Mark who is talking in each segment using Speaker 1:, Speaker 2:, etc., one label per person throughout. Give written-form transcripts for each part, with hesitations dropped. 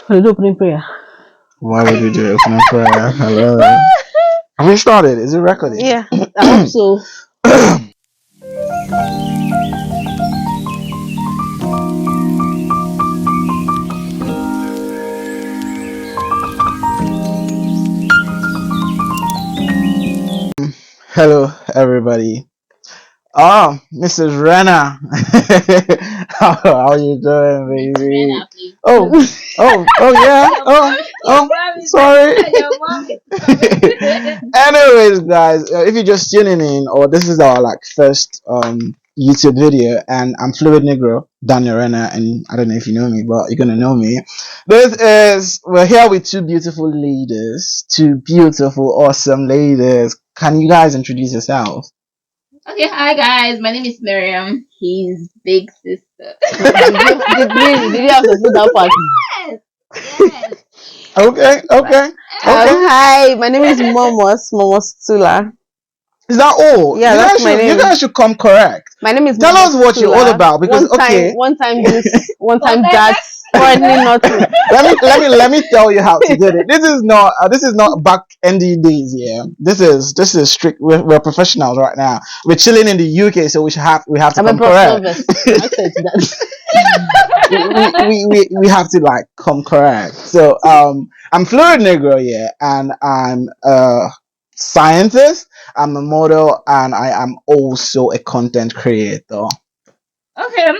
Speaker 1: For the opening prayer.
Speaker 2: Why would we do opening prayer? Hello. Have we started? Is it recording?
Speaker 1: Yeah, I hope so.
Speaker 2: Hello, everybody. Mrs. Renna. How you doing, baby? Oh, yeah. Sorry. Anyways, guys, if you're just tuning in, or this is our first YouTube video, and I'm Fluid Negro, Daniel Renner, and I don't know if you know me, but you're gonna know me. We're here with two beautiful ladies, two beautiful, awesome ladies. Can you guys introduce yourselves?
Speaker 3: Okay, hi guys. My name is Mariam. His big sister.
Speaker 1: Did you have to put that part?
Speaker 3: Yes.
Speaker 2: Okay.
Speaker 1: Hi, my name is Momos Tula.
Speaker 2: Is that all?
Speaker 1: Yeah, that's my name.
Speaker 2: You guys should come correct.
Speaker 1: My name is.
Speaker 2: Tell
Speaker 1: Momos
Speaker 2: us what
Speaker 1: Tula.
Speaker 2: you're all about, because
Speaker 1: one time this, one time that. Currently nothing.
Speaker 2: let me tell you how to do it. This is not back ND days. Yeah, this is strict. We're professionals right now. We're chilling in the UK, so we have to come correct.
Speaker 1: I said that.
Speaker 2: we have to come correct. So I'm Fluid Negro, yeah, and I'm a scientist. I'm a model, and I am also a content creator.
Speaker 3: Okay.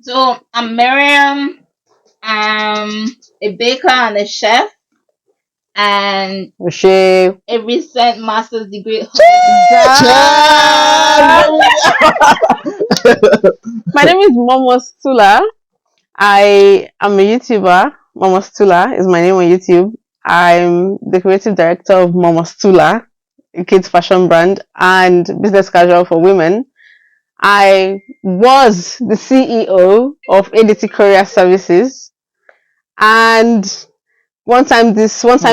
Speaker 3: So I'm Mariam. I'm a baker and a chef, and a recent master's degree.
Speaker 1: My name is Momos Tula. I am a YouTuber. Momos Tula is my name on YouTube. I'm the creative director of Momos Tula, a kids fashion brand and business casual for women. I was the CEO of ADT Courier Services, and one time Miss Education.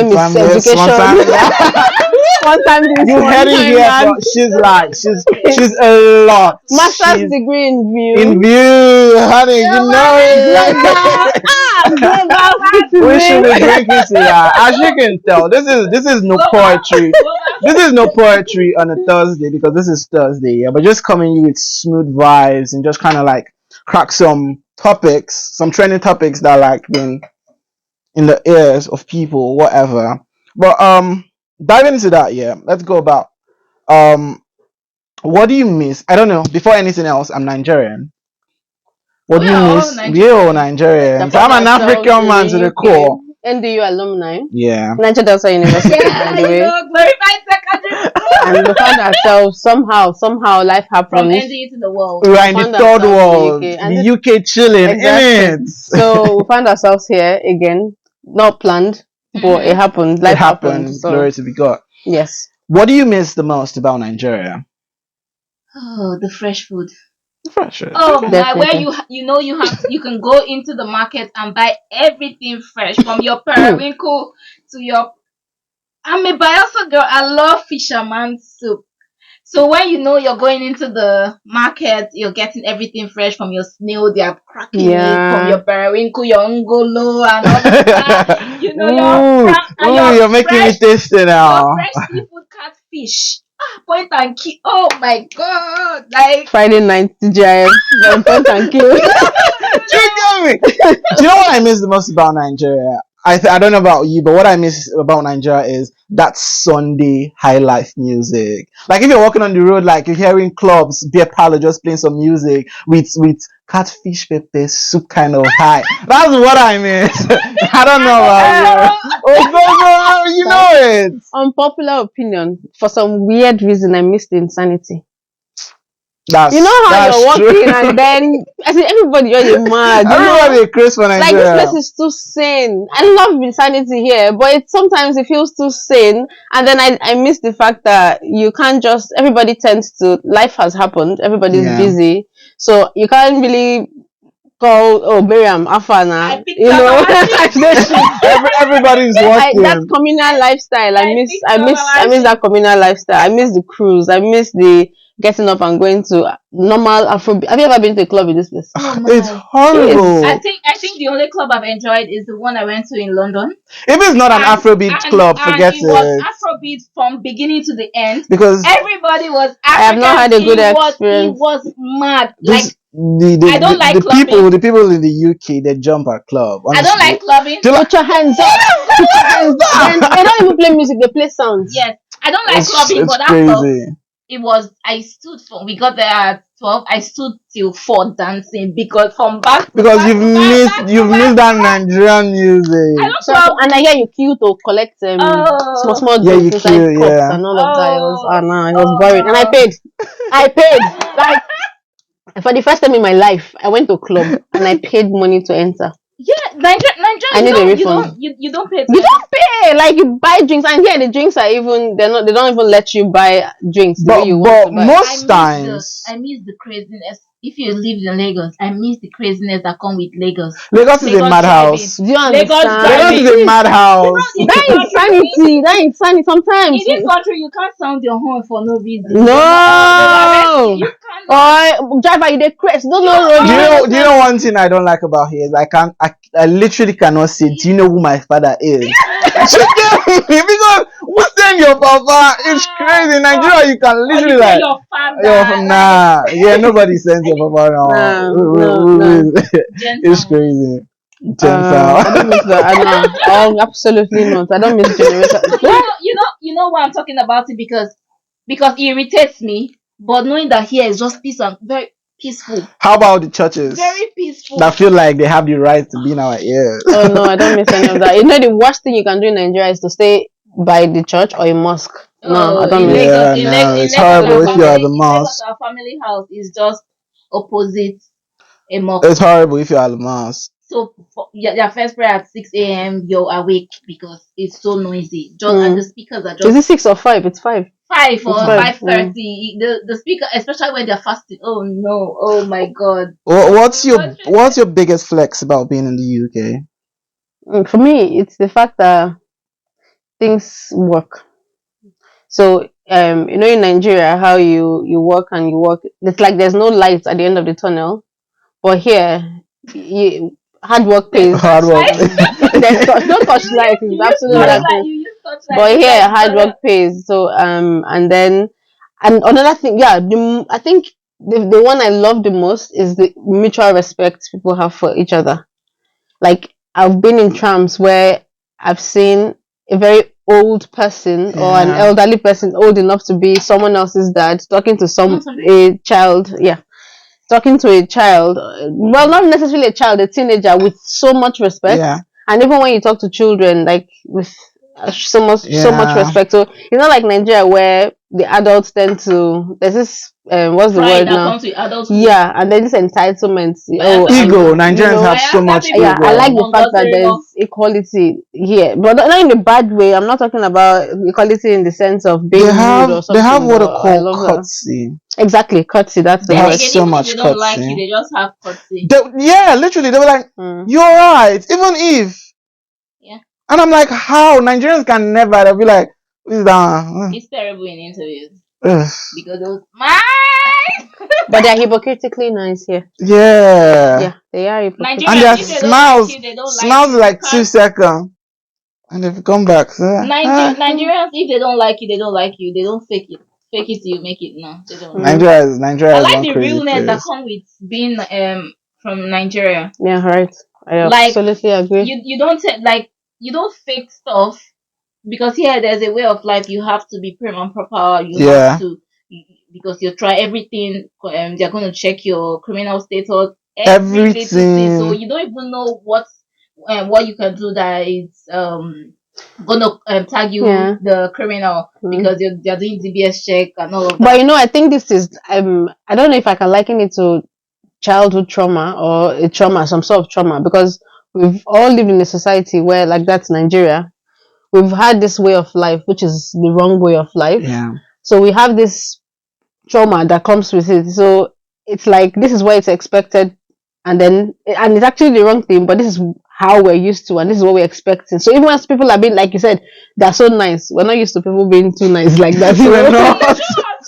Speaker 1: One time this.
Speaker 2: You heard it here, but she's a lot.
Speaker 1: Master's degree in view.
Speaker 2: In view, honey, you know it. We should be drinking to that. As you can tell, this is no poetry. This is no poetry on a Thursday, because this is Thursday, yeah. But just coming you with smooth vibes and just kind of crack some topics, some trending topics that been in the ears of people, whatever. But diving into that, yeah. Let's go about what do you miss? I don't know. Before anything else, I'm Nigerian. What do you miss? We're Nigerian. So I'm an African man to the core.
Speaker 1: NDU alumni.
Speaker 2: Yeah.
Speaker 1: Niger Delta University.
Speaker 3: Glorified secondary.
Speaker 1: And we found ourselves somehow life happened.
Speaker 3: From NDU to the world.
Speaker 2: We are in the third world. The UK chilling,
Speaker 1: exactly.
Speaker 2: innit?
Speaker 1: So we found ourselves here again. Not planned, but it happened. Life happened. So.
Speaker 2: Glory to be God.
Speaker 1: Yes.
Speaker 2: What do you miss the most about Nigeria?
Speaker 3: Oh, the fresh food.
Speaker 2: Fresh food.
Speaker 3: Oh my! Where you can go into the market and buy everything fresh, from your periwinkle to your. I'm a Bayelsa girl. I love fisherman soup. So when you're going into the market, you're getting everything fresh from your snail. They are cracking it from your periwinkle, your ngolo, and all that.
Speaker 2: You're making me tasty now.
Speaker 3: Your fresh seafood catfish. Point and kill. Oh my god!
Speaker 1: Friday night GIF. Point and kill.
Speaker 2: Do you know what I miss the most about Nigeria? I don't know about you, but what I miss about Nigeria is that Sunday high life music. If you're walking on the road, you're hearing clubs, beer parlor just playing some music with catfish pepper soup kind of high. That's what I miss. I don't know about you. Oh, you know it.
Speaker 1: Unpopular opinion. For some weird reason, I miss the insanity.
Speaker 2: How
Speaker 1: you're walking and then everybody you're mad.
Speaker 2: Everybody crazy for Nigeria.
Speaker 1: This place is too sane. I love insanity here, but sometimes it feels too sane. And then I miss the fact that you can't just. Everybody tends to. Life has happened. Everybody's busy, so you can't really call Mariam Afana.
Speaker 2: Everybody's working.
Speaker 1: That communal lifestyle. I miss that communal lifestyle. I miss the cruise. I miss the getting up and going to normal Afrobeat. Have you ever been to a club in this place?
Speaker 3: Oh
Speaker 2: It's
Speaker 3: my.
Speaker 2: horrible.
Speaker 3: I think the only club I've enjoyed is the one I went to in London.
Speaker 2: If it's not an
Speaker 3: And
Speaker 2: Afrobeat club,
Speaker 3: and
Speaker 2: forget
Speaker 3: it was
Speaker 2: it.
Speaker 3: Afrobeat from beginning to the end.
Speaker 2: Because
Speaker 3: Everybody was African.
Speaker 1: I have not had a good
Speaker 3: It
Speaker 1: experience.
Speaker 3: was mad.
Speaker 2: this,
Speaker 3: Like
Speaker 2: the
Speaker 3: I don't like clubbing.
Speaker 2: the people in the UK, they jump at club.
Speaker 3: I don't
Speaker 2: Honestly.
Speaker 3: like clubbing.
Speaker 2: They like,
Speaker 1: Put your hands up. Put your hands up. Then they don't even play music, they play sounds.
Speaker 3: Yes, I don't like
Speaker 2: it's
Speaker 3: clubbing,
Speaker 2: it's
Speaker 3: but that club,
Speaker 2: crazy.
Speaker 3: it was. I stood for. We got there at 12. I stood till 4 dancing because from back to
Speaker 2: Because
Speaker 3: back
Speaker 2: you've
Speaker 3: to back,
Speaker 2: missed
Speaker 3: back to
Speaker 2: you've
Speaker 3: back
Speaker 2: missed
Speaker 3: to
Speaker 2: that
Speaker 3: back.
Speaker 2: Nigerian music.
Speaker 3: I don't
Speaker 1: So,
Speaker 3: club.
Speaker 1: and I hear you queue to collect
Speaker 3: Oh.
Speaker 1: small
Speaker 2: Yeah,
Speaker 1: drinks
Speaker 2: you
Speaker 1: inside
Speaker 2: queue,
Speaker 1: cups
Speaker 2: yeah.
Speaker 1: and all of that. It was no, it was
Speaker 3: Oh.
Speaker 1: boring. And I paid. Like for the first time in my life, I went to a club and I paid money to enter.
Speaker 3: Yeah, Nigeria.
Speaker 1: I need a
Speaker 3: You
Speaker 1: refund.
Speaker 3: don't. You don't pay.
Speaker 1: You don't pay. Like you buy drinks, and here the drinks are even they don't even let you buy drinks the way you want to buy.
Speaker 2: Most times
Speaker 3: I miss the craziness. If you live in Lagos, I miss the craziness that come with Lagos.
Speaker 2: Lagos is a
Speaker 3: Lagos
Speaker 2: madhouse.
Speaker 1: Do you
Speaker 3: Lagos
Speaker 1: understand?
Speaker 3: driving.
Speaker 2: Lagos is a madhouse.
Speaker 3: In
Speaker 1: That
Speaker 3: this
Speaker 1: insanity. That insanity.
Speaker 3: In
Speaker 1: Sometimes.
Speaker 3: this country, you can't sound your horn for no reason.
Speaker 1: No.
Speaker 3: You can't.
Speaker 1: Or driver, you dey craze. Don't
Speaker 3: You
Speaker 1: know
Speaker 3: know,
Speaker 1: road.
Speaker 2: Do you know one thing I don't like about here is I literally cannot say, do you know who my father is? She tell me because who send your papa? It's crazy. In Nigeria you can
Speaker 3: Or
Speaker 2: literally
Speaker 3: you say
Speaker 2: like
Speaker 3: your father.
Speaker 2: nah. Yeah, nobody sends your papa now.
Speaker 1: No.
Speaker 2: It's crazy.
Speaker 1: I don't miss that. No. Oh, absolutely not. I don't miss generation.
Speaker 3: You know why I'm talking about it because it irritates me. But knowing that here is just peace and very peaceful,
Speaker 2: How about the churches
Speaker 3: very peaceful.
Speaker 2: that feel like they have the right to be in our ears?
Speaker 1: Oh no, I don't miss any of that. You know, the worst thing you can do in Nigeria is to stay by the church or a mosque. No, I don't
Speaker 3: in
Speaker 1: miss.
Speaker 2: Yeah,
Speaker 3: Lagos,
Speaker 2: no, it's
Speaker 3: Lagos,
Speaker 2: horrible if you are the
Speaker 3: in Lagos,
Speaker 2: mosque.
Speaker 3: our family house is just opposite a mosque.
Speaker 2: It's horrible if you are the mosque.
Speaker 3: So for your first prayer at 6 a.m. you're awake because it's so noisy. And the speakers are
Speaker 1: Is
Speaker 3: just
Speaker 1: it 6 or 5? It's 5.
Speaker 3: 5 or
Speaker 1: It's 5,
Speaker 3: 5:30. The speaker, especially when they're fasting. Oh no! Oh my God!
Speaker 2: What's your biggest flex about being in the UK?
Speaker 1: For me, it's the fact that things work. So, you know, in Nigeria, how you work and you work, it's like there's no light at the end of the tunnel. But here, hard work pays.
Speaker 2: Hard work.
Speaker 1: No touch light. It's absolutely nothing. But here, hard work pays. So, and then, and another thing, yeah, I think the one I love the most is the mutual respect people have for each other. Like, I've been in trams where I've seen a very old person or an elderly person old enough to be someone else's dad talking to a child. Yeah. Talking to a child, well, not necessarily a child, a teenager, with so much respect.
Speaker 2: Yeah.
Speaker 1: And even when you talk to children, like with so much respect. So it's not like Nigeria where the adults tend to. There's this what's the
Speaker 3: Pride
Speaker 1: word
Speaker 3: that
Speaker 1: now?
Speaker 3: comes with adults.
Speaker 1: Yeah, and then this entitlement.
Speaker 2: Ego. Nigerians have so much ego.
Speaker 1: Yeah, I like the fact that there's equality here, but not in a bad way. I'm not talking about equality in the sense of being rude or something.
Speaker 2: They have what I
Speaker 1: I
Speaker 2: call
Speaker 1: love that.
Speaker 2: courtesy.
Speaker 1: Exactly, courtesy. That's the
Speaker 2: They have
Speaker 1: word.
Speaker 2: so much
Speaker 3: They don't like
Speaker 2: courtesy.
Speaker 3: you. They just have courtesy.
Speaker 2: Literally, they were like, "You're right," even if.
Speaker 3: Yeah.
Speaker 2: And I'm like, how Nigerians can never? They'll be like, "Who's that?"
Speaker 3: It's terrible in interviews
Speaker 2: Ugh.
Speaker 3: because those mine.
Speaker 1: But they're hypocritically nice here.
Speaker 2: Yeah.
Speaker 1: Yeah, they are hypocritical.
Speaker 2: And their
Speaker 3: Nigerians, if they don't like
Speaker 2: smiles,
Speaker 3: you, they don't
Speaker 2: smiles
Speaker 3: like
Speaker 2: like
Speaker 3: you.
Speaker 2: 2 seconds, and they've come back.
Speaker 3: Nigerians, if they don't like you, they don't like you. They don't fake it. Fake it till you make it. No, they don't.
Speaker 2: Nigeria
Speaker 3: I
Speaker 2: is
Speaker 3: like
Speaker 2: one
Speaker 3: the
Speaker 2: crazy
Speaker 3: realness that
Speaker 2: place.
Speaker 3: come with being from Nigeria.
Speaker 1: Yeah, right. I absolutely agree.
Speaker 3: You don't you don't fake stuff because here there's a way of life. You have to be prim and proper. You have to because you try everything. They're going to check your criminal status, everything. So you don't even know what you can do that is gonna tag you the criminal because they're doing DBS check and all of that.
Speaker 1: But you know, I think this is I don't know if I can liken it to childhood trauma or a trauma, some sort of trauma, because we've all lived in a society where, like, that's Nigeria. We've had this way of life, which is the wrong way of life.
Speaker 2: Yeah.
Speaker 1: So we have this trauma that comes with it. So it's like this is what it's expected, and it's actually the wrong thing, but this is how we're used to, and this is what we're expecting. So even as people are being, like you said, they're so nice. We're not used to people being too nice like that.
Speaker 2: We're not.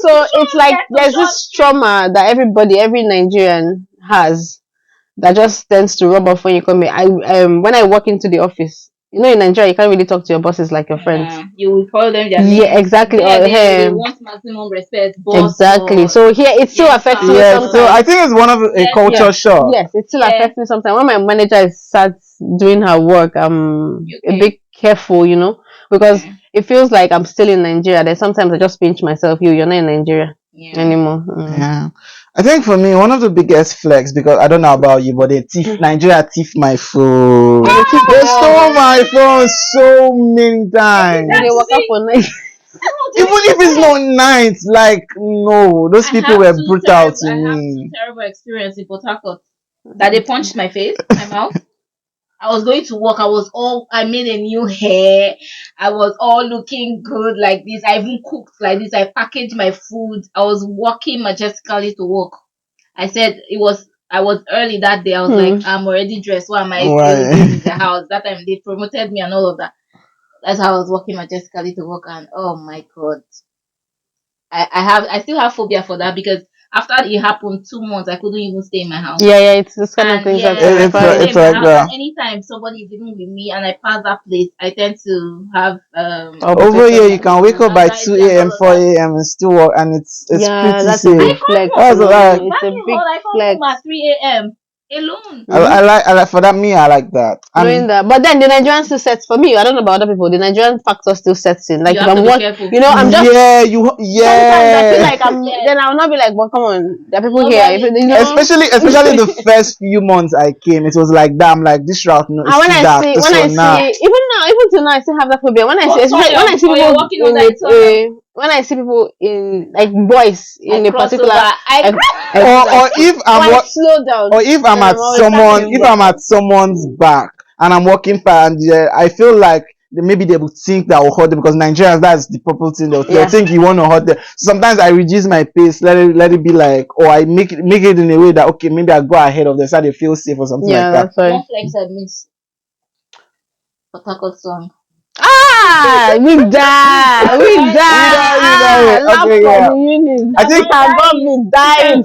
Speaker 1: So it's like there's this trauma that every Nigerian has that just tends to rub off when you come here. When I walk into the office, in Nigeria you can't really talk to your bosses like your friends.
Speaker 3: You will call them their
Speaker 1: Yeah,
Speaker 3: names.
Speaker 1: exactly.
Speaker 3: There,
Speaker 1: Or
Speaker 3: they
Speaker 1: him.
Speaker 3: want maximum respect. Boss,
Speaker 1: Exactly.
Speaker 3: or
Speaker 1: So here it still
Speaker 3: yes,
Speaker 1: affects
Speaker 3: sir.
Speaker 1: me
Speaker 2: Yeah, so I
Speaker 1: sometimes.
Speaker 2: think it's one of a
Speaker 3: Yes,
Speaker 2: culture
Speaker 1: Yeah.
Speaker 2: shock.
Speaker 1: Yes, it still
Speaker 3: Yeah.
Speaker 1: affects me sometimes. When my manager is sat doing her work, I'm a
Speaker 3: Okay.
Speaker 1: bit careful, because
Speaker 3: Okay.
Speaker 1: it feels like I'm still in Nigeria. Then sometimes I just pinch myself, you're not in Nigeria
Speaker 3: Yeah.
Speaker 1: anymore.
Speaker 2: Yeah. I think for me, one of the biggest flex, because I don't know about you, but Nigeria thief my phone. They stole my phone so many times.
Speaker 1: They walk up on night.
Speaker 2: Even if it's not night, like, no, those people were brutal to
Speaker 3: I have two
Speaker 2: me.
Speaker 3: terrible experiences in Port Harcourt. That they punched my face, my mouth. I was going to work. I made a new hair. I was all looking good like this. I even cooked like this. I packaged my food. I was walking majestically to work. I was early that day. I was like, I'm already dressed. What am I still doing in the house? That time they promoted me and all of that. That's how I was walking majestically to work. And oh my God, I still have phobia for that because after it happened 2 months, I couldn't even stay in my house.
Speaker 1: Yeah, it's this kind of
Speaker 3: And
Speaker 1: things
Speaker 3: yeah,
Speaker 1: that
Speaker 3: I
Speaker 2: It's
Speaker 3: couldn't stay
Speaker 2: it's
Speaker 3: in my
Speaker 2: like
Speaker 3: house.
Speaker 2: that.
Speaker 3: And anytime somebody is even with me and I pass that place, I tend to have
Speaker 2: Over here, you can wake up by
Speaker 3: anxiety
Speaker 2: 2
Speaker 3: and all
Speaker 2: a.m.,
Speaker 3: of
Speaker 2: 4
Speaker 3: that.
Speaker 2: a.m. and still work, and it's
Speaker 1: Yeah,
Speaker 2: pretty
Speaker 1: that's a big
Speaker 2: safe.
Speaker 1: flex.
Speaker 2: That's like
Speaker 1: It's a big
Speaker 3: I come
Speaker 1: flex.
Speaker 3: home at 3 a.m. alone.
Speaker 2: I like for that me I like that.
Speaker 1: Knowing
Speaker 2: And
Speaker 1: that, but then the Nigerian still sets for me. I don't know about other people. The Nigerian factor still sets in. Like
Speaker 3: You
Speaker 1: if
Speaker 3: have to
Speaker 1: I'm
Speaker 3: be
Speaker 1: what
Speaker 3: careful.
Speaker 1: I'm just sometimes I feel
Speaker 2: yeah.
Speaker 1: like I'm.
Speaker 3: Yes.
Speaker 1: Then I'll not be like, well, come on, there are people here.
Speaker 3: Nobody-
Speaker 2: Especially the first few months I came, it was like that. I'm like, this route, no,
Speaker 1: And
Speaker 2: it's
Speaker 1: when
Speaker 2: too
Speaker 1: I
Speaker 2: dark.
Speaker 1: see,
Speaker 2: This
Speaker 1: when I
Speaker 2: one now.
Speaker 1: see, even till now, I still have that phobia. When I see, especially when I see
Speaker 3: You're
Speaker 1: people
Speaker 3: walking
Speaker 1: in
Speaker 3: under the tunnel.
Speaker 1: when I see people in like boys in a
Speaker 3: cross
Speaker 1: particular,
Speaker 3: over.
Speaker 2: Or if I'm
Speaker 1: I
Speaker 2: what
Speaker 1: slow down.
Speaker 2: or if I'm
Speaker 1: Then
Speaker 2: at
Speaker 1: I'm always talking
Speaker 2: if
Speaker 1: back.
Speaker 2: I'm at someone's back and I'm walking past, and I feel like maybe they would think that I'll hurt them because Nigerians, that's the purple thing. They'll
Speaker 1: Yeah.
Speaker 2: think you want to hurt them. So sometimes I reduce my pace, let it be like, or I make it in a way that okay, maybe I go ahead of them so they feel safe or something
Speaker 1: Yeah,
Speaker 2: like that.
Speaker 1: that's right.
Speaker 3: One flex I miss. Port Harcourt song.
Speaker 1: Ah, we die.
Speaker 2: Okay,
Speaker 1: Laugh
Speaker 2: yeah.
Speaker 1: for the unit.
Speaker 2: I think
Speaker 1: Above me died.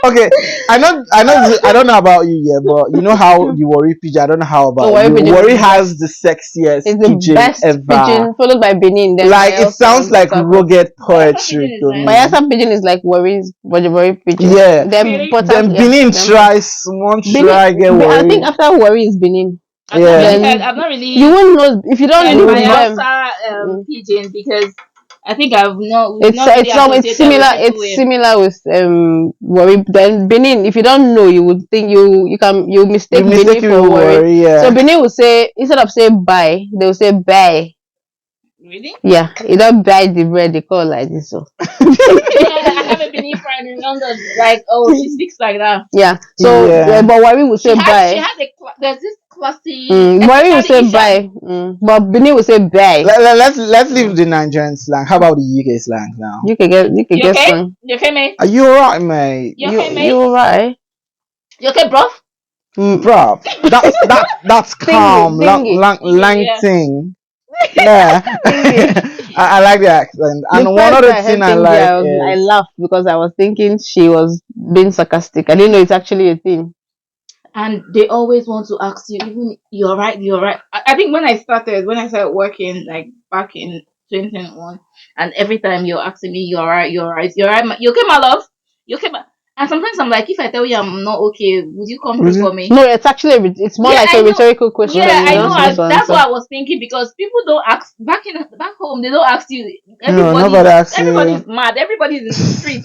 Speaker 2: okay. I don't know about you yet, but you know how the Warri pigeon. I don't know how about
Speaker 1: Warri
Speaker 2: you.
Speaker 1: pigeon
Speaker 2: Warri
Speaker 1: is
Speaker 2: has the sexiest
Speaker 1: It's the
Speaker 2: pigeon
Speaker 1: best
Speaker 2: ever.
Speaker 1: pigeon, followed by Benin. Then
Speaker 2: Like it
Speaker 1: Bayelsa
Speaker 2: sounds
Speaker 1: and
Speaker 2: like
Speaker 1: Port Harcourt.
Speaker 2: rugged
Speaker 3: pigeon
Speaker 2: poetry
Speaker 3: is
Speaker 2: to
Speaker 3: nice.
Speaker 2: me.
Speaker 1: Bayelsa pigeon is like Warri pigeon.
Speaker 2: Yeah.
Speaker 1: Then
Speaker 3: Really?
Speaker 1: Port
Speaker 2: Then
Speaker 1: Harcourt,
Speaker 2: Benin
Speaker 1: then
Speaker 2: tries one try get
Speaker 1: I
Speaker 2: Warri.
Speaker 1: think after Warri is Benin.
Speaker 3: I've not really
Speaker 2: Yeah.
Speaker 3: heard. I've not really
Speaker 1: You won't know if you don't
Speaker 3: heard
Speaker 1: live with them.
Speaker 3: Bayelsa pigeon because I think we've not really
Speaker 1: It's similar.
Speaker 3: associated with people
Speaker 1: It's similar with Warri. Then Benin. If you don't know, you would think you mistake
Speaker 2: You mistake
Speaker 1: Benin
Speaker 2: it
Speaker 1: for
Speaker 2: with
Speaker 1: Warri.
Speaker 2: Warri, yeah.
Speaker 1: So Benin will say, instead of saying buy, they will say buy.
Speaker 3: Really?
Speaker 1: Yeah, you don't buy the bread. They call like this. So
Speaker 3: Yeah, I have a Benin friend in London. Like, she speaks like that.
Speaker 1: yeah. So
Speaker 2: Yeah.
Speaker 1: but Warri will say buy.
Speaker 3: She has there's this classy.
Speaker 1: Warri will say
Speaker 3: especially Isha.
Speaker 1: buy. But Benin will say buy.
Speaker 2: Let's leave the Nigerian slang. How about the UK slang now?
Speaker 1: You can get
Speaker 3: okay?
Speaker 1: some.
Speaker 3: You okay, mate?
Speaker 2: Are you alright, mate?
Speaker 3: You okay, mate?
Speaker 1: You alright?
Speaker 3: You okay, bro?
Speaker 2: Bro, that's calm, lang
Speaker 3: Yeah.
Speaker 2: thing. Yeah, I like the accent. And one other thing I like
Speaker 1: I
Speaker 2: is
Speaker 1: laughed because I was thinking she was being sarcastic. I didn't know it's actually a thing.
Speaker 3: And they always want to ask you, even you're right. I think when I started working, like back in 2021, and every time you're asking me, you're right, you okay, my love? You okay, and sometimes I'm like, if I tell you I'm not okay, would you come through for me?
Speaker 1: No, it's actually it's more like
Speaker 3: I
Speaker 1: a
Speaker 3: know.
Speaker 1: rhetorical question.
Speaker 3: Yeah,
Speaker 1: that
Speaker 3: I
Speaker 1: you're
Speaker 3: know.
Speaker 1: not supposed to
Speaker 3: That's
Speaker 1: answer.
Speaker 3: what I was thinking because people don't ask back home. They don't ask you.
Speaker 2: nobody asks you.
Speaker 3: Everybody's mad. Everybody's in the street.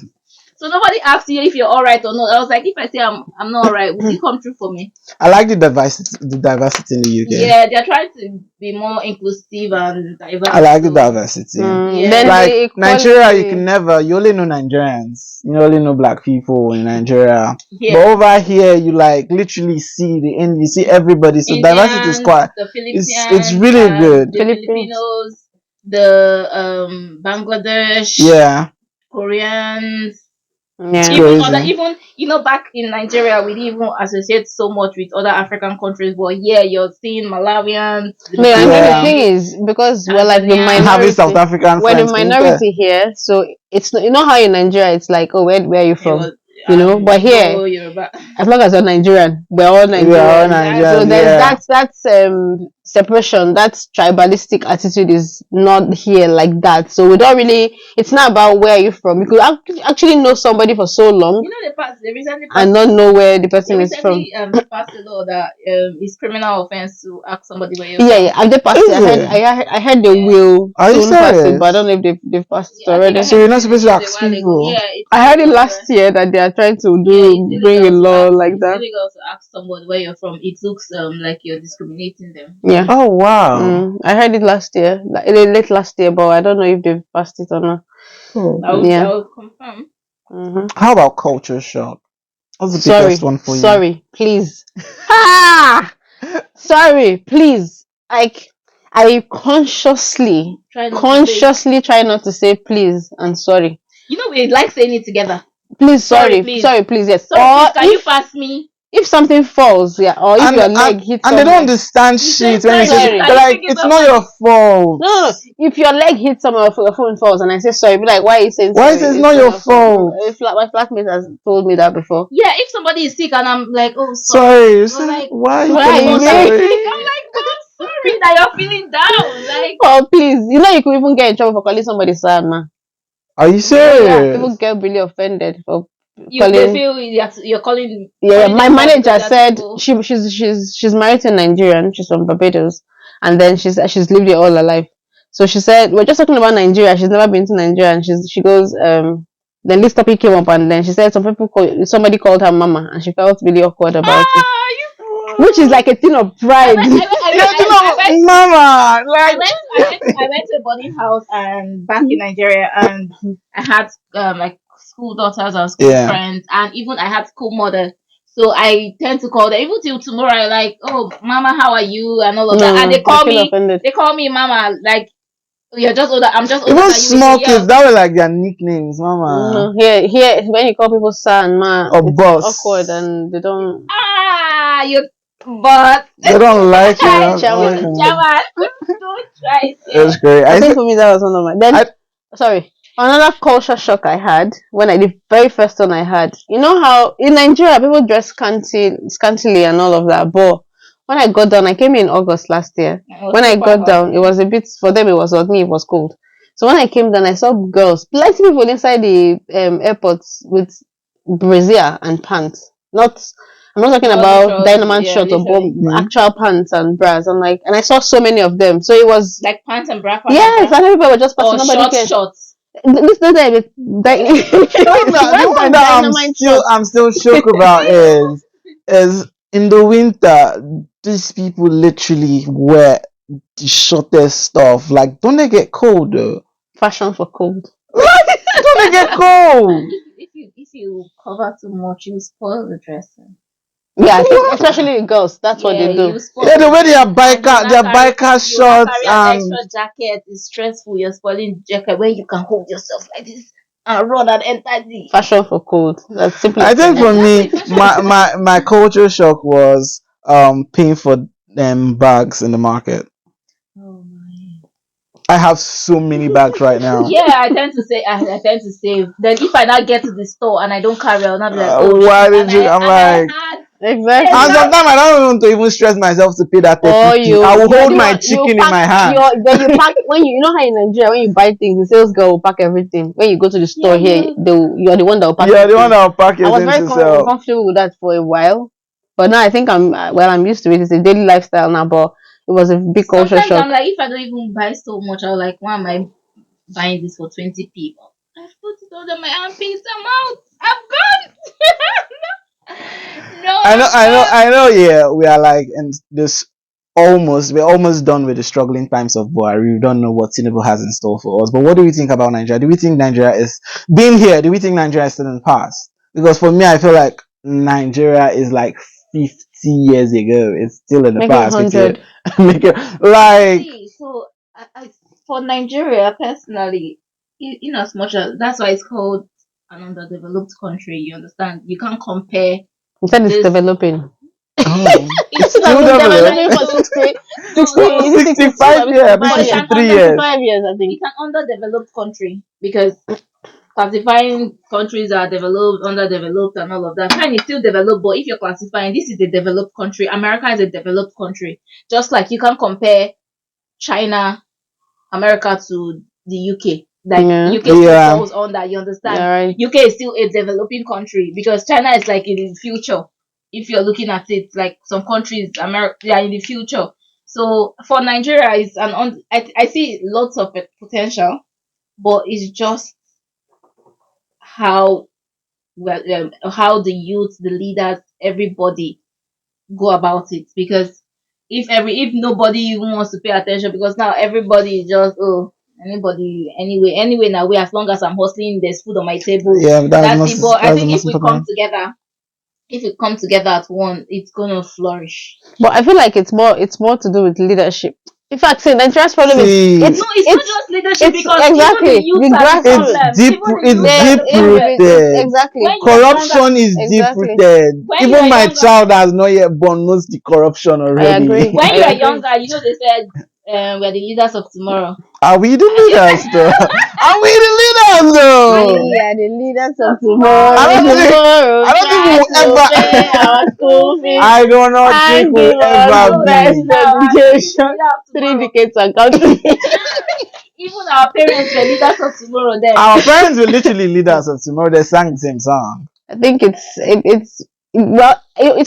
Speaker 3: So nobody asks you if you're all right or not. I was like, if I say I'm not all right, would you come through for me?
Speaker 2: I like the diversity in the UK.
Speaker 3: Yeah, they're trying to be more inclusive and diverse.
Speaker 2: I like the diversity.
Speaker 3: Yeah.
Speaker 1: Then
Speaker 2: Like
Speaker 1: the
Speaker 2: Nigeria,
Speaker 1: equality.
Speaker 2: you only know Nigerians. You only know black people in Nigeria.
Speaker 3: Yeah.
Speaker 2: But over here, you like literally see you see everybody. So diversity is
Speaker 3: Indians,
Speaker 2: quite.
Speaker 3: the Philippines,
Speaker 2: It's really good.
Speaker 3: the Filipinos, the Bangladesh,
Speaker 2: Yeah.
Speaker 3: Koreans.
Speaker 2: It's
Speaker 1: Yeah.
Speaker 3: Even other,
Speaker 2: crazy.
Speaker 3: even back in Nigeria, we didn't even associate so much with other African countries. But yeah, you're seeing Malawians,
Speaker 1: No, and then the
Speaker 2: Yeah.
Speaker 1: thing
Speaker 3: Zimbabwe,
Speaker 1: is, because we're like the
Speaker 2: I'm
Speaker 3: Tanzania.
Speaker 2: having South
Speaker 1: minority,
Speaker 2: African
Speaker 1: we're the
Speaker 2: friends. Quinte.
Speaker 1: minority here, so it's you know how in Nigeria it's like, oh, where are you
Speaker 3: It
Speaker 1: from?
Speaker 3: was
Speaker 1: You know, but here,
Speaker 3: Igbo, Yoruba.
Speaker 1: as long as you're Nigerian, we're all
Speaker 2: We are all
Speaker 1: Nigerians. So
Speaker 2: Nigerians,
Speaker 3: Exactly.
Speaker 1: there's
Speaker 2: yeah.
Speaker 1: that's separation, that tribalistic attitude is not here like that. So we don't really. It's not about where you from. You could actually know somebody for so long
Speaker 3: They recently
Speaker 1: and
Speaker 3: passed.
Speaker 1: not know where the
Speaker 3: They
Speaker 1: person is from.
Speaker 3: recently passed a law that it's criminal offense to ask somebody where you're
Speaker 1: Yeah,
Speaker 3: from.
Speaker 1: yeah. And they passed it.
Speaker 2: Is it?
Speaker 1: I heard they
Speaker 3: Yeah.
Speaker 1: will
Speaker 2: Are you
Speaker 1: soon pass it, but I don't
Speaker 2: serious?
Speaker 1: know if they've passed it
Speaker 3: Yeah, I think I
Speaker 1: already.
Speaker 2: So
Speaker 3: heard
Speaker 2: you're
Speaker 3: it
Speaker 2: not
Speaker 3: in the
Speaker 2: supposed to
Speaker 3: news a
Speaker 2: ask
Speaker 3: while ago.
Speaker 2: people.
Speaker 3: Yeah, it's
Speaker 1: I heard it
Speaker 3: illegal.
Speaker 1: last year that they are trying to
Speaker 3: Yeah, it's
Speaker 1: bring a
Speaker 3: illegal to
Speaker 1: law
Speaker 3: ask.
Speaker 1: like
Speaker 3: It's
Speaker 1: that.
Speaker 3: illegal to ask someone where you're from. It looks like you're discriminating them.
Speaker 1: Yeah.
Speaker 3: Yeah.
Speaker 2: Oh wow.
Speaker 1: I heard it last year, late last year, but I don't know if they've passed it or not.
Speaker 2: Oh.
Speaker 3: I
Speaker 1: Yeah.
Speaker 3: will confirm.
Speaker 2: How about culture shock? What's the biggest
Speaker 1: Sorry,
Speaker 2: one for you?
Speaker 1: sorry, please. Ah, sorry, please. Like, I
Speaker 3: Try not to say.
Speaker 1: consciously try not to say please and sorry.
Speaker 3: We like saying it together.
Speaker 1: Please,
Speaker 3: Sorry, please.
Speaker 1: sorry, please, yes.
Speaker 3: Sorry,
Speaker 1: Or
Speaker 3: please. Can you pass me?
Speaker 1: if something falls, yeah, or if
Speaker 2: And
Speaker 1: your
Speaker 2: and
Speaker 1: leg hits
Speaker 2: and they don't
Speaker 1: somewhere.
Speaker 2: understand
Speaker 3: You say
Speaker 2: shit when you
Speaker 3: sorry,
Speaker 2: say
Speaker 3: please.
Speaker 1: Sorry.
Speaker 3: Can
Speaker 2: they're
Speaker 3: you
Speaker 2: like,
Speaker 3: pick it
Speaker 2: it's
Speaker 3: up
Speaker 2: not
Speaker 3: for
Speaker 2: your
Speaker 3: me?
Speaker 2: fault.
Speaker 1: No, no, no. If your leg hits somewhere, or your phone falls, and I say sorry, be like, why are you saying
Speaker 2: Why
Speaker 1: sorry?
Speaker 2: is it not your fault?
Speaker 1: My flatmate has told me that before.
Speaker 3: Yeah, if somebody is sick and I'm like, oh, sorry.
Speaker 2: Sorry.
Speaker 3: Or like,
Speaker 2: Why are you
Speaker 1: Why
Speaker 2: telling
Speaker 1: you
Speaker 2: me
Speaker 3: someone that is
Speaker 1: make?
Speaker 2: sorry?
Speaker 3: sick, I'm like, well, I'm sorry that you're feeling down. Like,
Speaker 1: Oh, please. You know, you could even get in trouble for calling somebody sad, man.
Speaker 2: Are you
Speaker 1: Oh, yeah. People
Speaker 2: serious?
Speaker 1: get really offended for
Speaker 3: they
Speaker 1: calling.
Speaker 3: feel you're
Speaker 1: Yeah,
Speaker 3: calling
Speaker 1: my
Speaker 3: them sad because
Speaker 1: manager
Speaker 3: they're
Speaker 1: said
Speaker 3: single.
Speaker 1: she's married to a Nigerian. She's from Barbados, and then she's lived here all her life. So she said we're just talking about Nigeria. She's never been to Nigeria, and she goes Then this topic came up, and then she said somebody called her mama, and she felt really awkward about it,
Speaker 3: Ah,
Speaker 1: which is like a thing of
Speaker 3: I
Speaker 1: pride.
Speaker 3: went, I went, I
Speaker 2: Yeah,
Speaker 3: went,
Speaker 2: you
Speaker 3: I went,
Speaker 2: know, mama, like,
Speaker 3: I went to a boarding house and back in Nigeria, and I had like school daughters and school
Speaker 2: yeah.
Speaker 3: friends, and even I had school mothers. So I tend to call them even till tomorrow. I like, oh, mama, how are you, and all of that,
Speaker 1: No,
Speaker 3: and
Speaker 1: no, they feel offended.
Speaker 3: they call me mama. Like, you're just older. I'm just older
Speaker 2: Even
Speaker 3: than you with a
Speaker 2: small kids,
Speaker 3: year.
Speaker 2: that were like their nicknames, mama.
Speaker 1: No, here, when you call people son, ma,
Speaker 2: Or
Speaker 1: it's awkward,
Speaker 2: boss.
Speaker 1: and they don't.
Speaker 3: Ah, you, but
Speaker 2: They don't like it.
Speaker 3: I,
Speaker 1: Chairman.
Speaker 3: Jama, don't try it.
Speaker 2: It's
Speaker 3: Yeah.
Speaker 2: great.
Speaker 1: I
Speaker 2: I
Speaker 1: think
Speaker 2: said,
Speaker 1: for me that was one of my. Then,
Speaker 2: I,
Speaker 1: sorry, another culture shock I had when the very first one I had. You know how in Nigeria people dress scantily and all of that, but when I got down, I came in August last year.
Speaker 3: It was
Speaker 1: When I
Speaker 3: super
Speaker 1: got
Speaker 3: hot.
Speaker 1: down, it was a bit for them. It was hot. Me, it was cold. So when I came down, I saw girls, plenty people inside the airports with brassiere and pants. Not, I'm not talking
Speaker 3: Not the
Speaker 1: about
Speaker 3: shorts,
Speaker 1: dynamite
Speaker 3: yeah,
Speaker 1: shorts or
Speaker 3: literally.
Speaker 1: actual pants and bras. I'm like, and I saw so many of them. So it was
Speaker 3: Like pants and bra, pants and
Speaker 1: yes,
Speaker 3: bra.
Speaker 1: and everybody was just passing.
Speaker 3: Or
Speaker 1: Nobody
Speaker 3: short
Speaker 1: cared.
Speaker 3: shorts.
Speaker 1: This is
Speaker 2: the one that
Speaker 1: dynamite shorts.
Speaker 2: I'm still shocked about is in the winter, these people literally wear the shortest stuff. Like, don't they get cold though?
Speaker 1: Fashion for cold.
Speaker 2: Don't they get cold?
Speaker 3: If you cover too much, you spoil the dressing.
Speaker 1: Yeah, I think especially the girls, that's what
Speaker 3: Yeah,
Speaker 1: they do.
Speaker 3: you spoil
Speaker 2: Yeah, the way they are
Speaker 3: and
Speaker 2: their biker
Speaker 3: you now
Speaker 2: shorts
Speaker 3: carry an
Speaker 2: and
Speaker 3: extra jacket. It's stressful. You're spoiling the jacket when you can hold yourself like this and run and enter the.
Speaker 1: Fashion for cold. That's
Speaker 2: I
Speaker 1: simplest
Speaker 2: think
Speaker 1: thing.
Speaker 2: for me, my culture shock was paying for bags in the market.
Speaker 3: Oh my.
Speaker 2: I have so many bags right now.
Speaker 3: Yeah, I tend to save. Then if I now get to the store and I don't carry, I'll not be like, oh shit.
Speaker 2: Why did
Speaker 3: And
Speaker 2: you? I'm
Speaker 3: I
Speaker 2: like,
Speaker 3: had
Speaker 1: Exactly.
Speaker 2: and sometimes I don't want to even stress myself to pay that
Speaker 1: Or
Speaker 2: 30p. I will
Speaker 1: you're
Speaker 2: hold
Speaker 1: the
Speaker 2: my
Speaker 1: one you
Speaker 2: chicken in
Speaker 1: pack
Speaker 2: my hand.
Speaker 1: then you pack when you know how in Nigeria when you buy things, the sales girl will pack everything. When you go to the store
Speaker 3: yeah,
Speaker 1: here, you're the one that will pack
Speaker 2: You're the one
Speaker 1: everything.
Speaker 2: that will pack
Speaker 1: I
Speaker 2: your
Speaker 1: was
Speaker 2: things
Speaker 1: very
Speaker 2: yourself.
Speaker 1: comfortable with that for a while, but now I think I'm used to it. It's a daily lifestyle now, but it was a big culture
Speaker 3: sometimes
Speaker 1: shock.
Speaker 3: I'm like, if I don't even buy so much, I'm like, why am I buying this for 20 people? I've put it under my armpits. I'm out. I'm gone. No,
Speaker 2: I know,
Speaker 3: I'm
Speaker 2: I know,
Speaker 3: gone.
Speaker 2: I know. Yeah, we are like in this we're almost done with the struggling times of Buhari. We don't know what Tinubu has in store for us. But what do we think about Nigeria? Do we think Nigeria is being here? Do we think Nigeria is still in the past? Because for me, I feel like Nigeria is like 50 years ago. It's still in the
Speaker 1: Making
Speaker 2: past.
Speaker 1: 100.
Speaker 2: Make it like
Speaker 3: See, so for Nigeria personally, in as much as that's why it's called an underdeveloped country. You understand? You can't compare.
Speaker 1: Instead, it's
Speaker 3: This-
Speaker 1: developing.
Speaker 2: Oh.
Speaker 3: It's
Speaker 2: still
Speaker 1: developing for
Speaker 3: developed.
Speaker 1: 60,
Speaker 3: No,
Speaker 1: 60,
Speaker 3: no.
Speaker 1: is it
Speaker 2: 65
Speaker 1: 62?
Speaker 2: years,
Speaker 3: But it's an
Speaker 2: 63 years.
Speaker 1: 65 years, I think.
Speaker 3: It's an underdeveloped country because classifying countries are developed, underdeveloped, and all of that. Fine, it's still developed, but if you're classifying this is a developed country, America is a developed country. Just like you can't compare China, America to the UK. Like
Speaker 1: Yeah.
Speaker 3: UK still
Speaker 2: Yeah.
Speaker 3: falls on that, you understand?
Speaker 1: Yeah, right.
Speaker 3: UK is still a developing country because China is like in the future. If you're looking at it, like some countries, America, they are in the future. So for Nigeria, it's I see lots of potential, but it's just how well how the youth, the leaders, everybody go about it. Because if nobody even wants to pay attention, because now everybody is just anyway now, we, as long as I'm hustling, there's food on my table.
Speaker 2: Yeah,
Speaker 3: That's it. But I
Speaker 2: that's the
Speaker 3: think
Speaker 2: most important.
Speaker 3: if we come together at one, it's gonna flourish.
Speaker 1: But I feel like it's more to do with leadership. In fact, see, Nigeria's problem
Speaker 2: See,
Speaker 1: is
Speaker 3: No, it's not just leadership,
Speaker 1: it's
Speaker 3: because
Speaker 1: exactly
Speaker 3: even the youth
Speaker 1: the
Speaker 3: are the
Speaker 1: grassroots.
Speaker 3: problem.
Speaker 2: It's deep,
Speaker 3: Even the
Speaker 2: it's
Speaker 3: youth are
Speaker 2: deep
Speaker 3: the problem.
Speaker 2: rooted.
Speaker 1: Exactly.
Speaker 3: When you are
Speaker 2: Corruption
Speaker 3: younger,
Speaker 2: is deep
Speaker 1: Exactly.
Speaker 2: rooted.
Speaker 3: When you
Speaker 2: Even
Speaker 3: are
Speaker 2: my
Speaker 3: younger-
Speaker 2: child has not yet born knows the corruption already.
Speaker 1: agree.
Speaker 3: when you
Speaker 1: I
Speaker 3: are
Speaker 1: agree.
Speaker 3: younger, they said we're the leaders of tomorrow.
Speaker 2: Are we the leaders though? Are we the leaders though?
Speaker 1: We are the leaders of
Speaker 3: tomorrow.
Speaker 1: tomorrow.
Speaker 2: I don't think-
Speaker 1: Tomorrow,
Speaker 2: I don't think
Speaker 1: try
Speaker 2: we'll
Speaker 1: to
Speaker 2: ever-
Speaker 1: pay our school fees
Speaker 2: I do not
Speaker 1: and
Speaker 2: think
Speaker 1: give
Speaker 2: we'll
Speaker 1: us
Speaker 2: ever
Speaker 1: the
Speaker 2: be.
Speaker 1: best
Speaker 3: Now,
Speaker 1: education.
Speaker 3: actually,
Speaker 1: 3 decades and counting.
Speaker 3: even our parents were leaders of tomorrow then.
Speaker 2: Our parents were literally leaders of tomorrow. They sang the same song.
Speaker 1: I think it